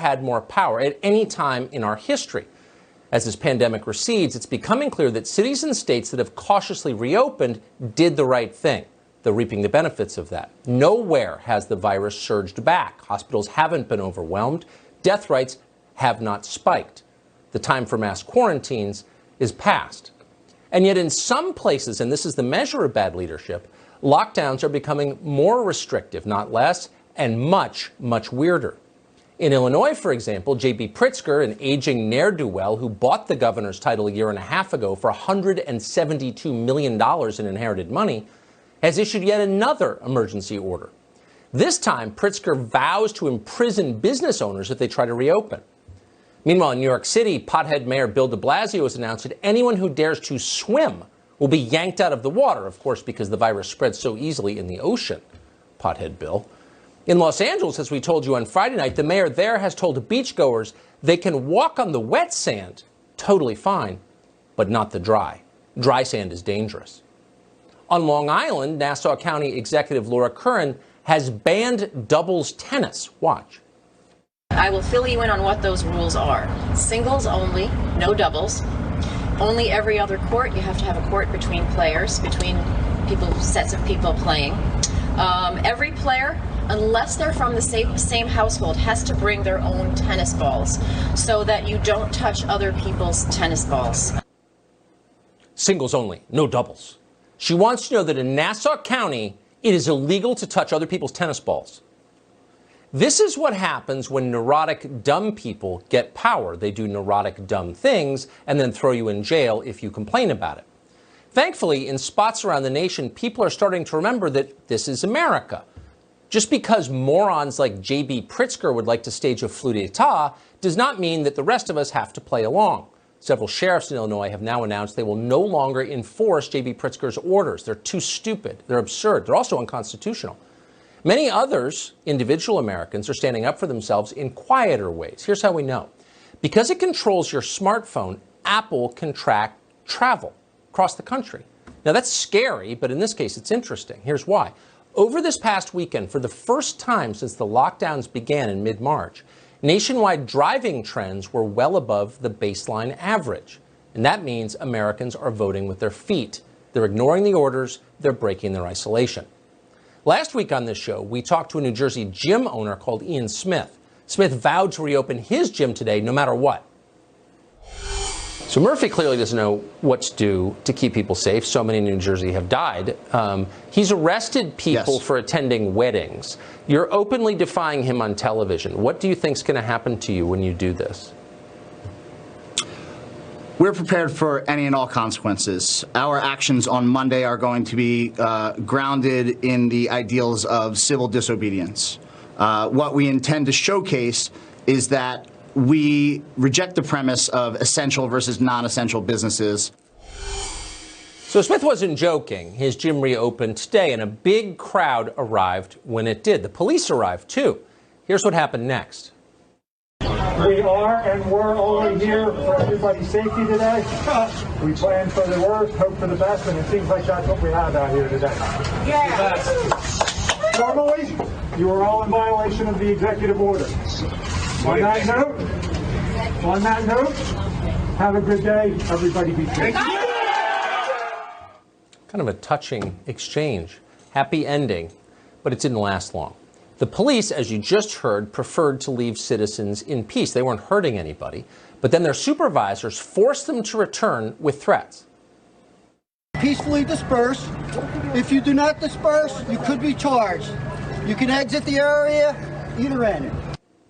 had more power at any time in our history. As this pandemic recedes, it's becoming clear that cities and states that have cautiously reopened did the right thing. They're reaping the benefits of that. Nowhere has the virus surged back. Hospitals haven't been overwhelmed. Death rates have not spiked. The time for mass quarantines is past. And yet in some places, and this is the measure of bad leadership, lockdowns are becoming more restrictive, not less, and much, much weirder. In Illinois, for example, J.B. Pritzker, an aging ne'er-do-well who bought the governor's title a year and a half ago for $172 million in inherited money, has issued yet another emergency order. This time, Pritzker vows to imprison business owners if they try to reopen. Meanwhile, in New York City, pothead Mayor Bill de Blasio has announced that anyone who dares to swim will be yanked out of the water, of course, because the virus spreads so easily in the ocean. Pothead Bill. In Los Angeles, as we told you on Friday night, the mayor there has told beachgoers they can walk on the wet sand, totally fine, but not the dry. Dry sand is dangerous. On Long Island, Nassau County Executive Laura Curran has banned doubles tennis. Watch. I will fill you in on what those rules are. Singles only, no doubles. Only every other court, you have to have a court between players, between people, sets of people playing. Every player, unless they're from the same household, has to bring their own tennis balls so that you don't touch other people's tennis balls. Singles only, no doubles. She wants to know that in Nassau County, it is illegal to touch other people's tennis balls. This is what happens when neurotic, dumb people get power. They do neurotic, dumb things and then throw you in jail if you complain about it. Thankfully, in spots around the nation, people are starting to remember that this is America. Just because morons like J.B. Pritzker would like to stage a coup d'etat does not mean that the rest of us have to play along. Several sheriffs in Illinois have now announced they will no longer enforce J.B. Pritzker's orders. They're too stupid. They're absurd. They're also unconstitutional. Many others, individual Americans, are standing up for themselves in quieter ways. Here's how we know. Because it controls your smartphone, Apple can track travel across the country. Now, that's scary, but in this case, it's interesting. Here's why. Over this past weekend, for the first time since the lockdowns began in mid-March, nationwide driving trends were well above the baseline average. And that means Americans are voting with their feet. They're ignoring the orders. They're breaking their isolation. Last week on this show, we talked to a New Jersey gym owner called Ian Smith. Smith vowed to reopen his gym today no matter what. So Murphy clearly doesn't know what to do to keep people safe. So many in New Jersey have died. He's arrested people for attending weddings. You're openly defying him on television. What do you think is going to happen to you when you do this? We're prepared for any and all consequences. Our actions on Monday are going to be grounded in the ideals of civil disobedience. What we intend to showcase is that we reject the premise of essential versus non-essential businesses. So Smith wasn't joking. His gym reopened today, and a big crowd arrived when it did. The police arrived, too. Here's what happened next. We are and we're only here for everybody's safety today. We plan for the worst, hope for the best, and it seems like that's what we have out here today. Yeah. Formally, you are all in violation of the executive order. On that note, have a good day. Everybody be safe. Kind of a touching exchange. Happy ending, but it didn't last long. The police, as you just heard, preferred to leave citizens in peace. They weren't hurting anybody. But then their supervisors forced them to return with threats. Peacefully disperse. If you do not disperse, you could be charged. You can exit the area either end.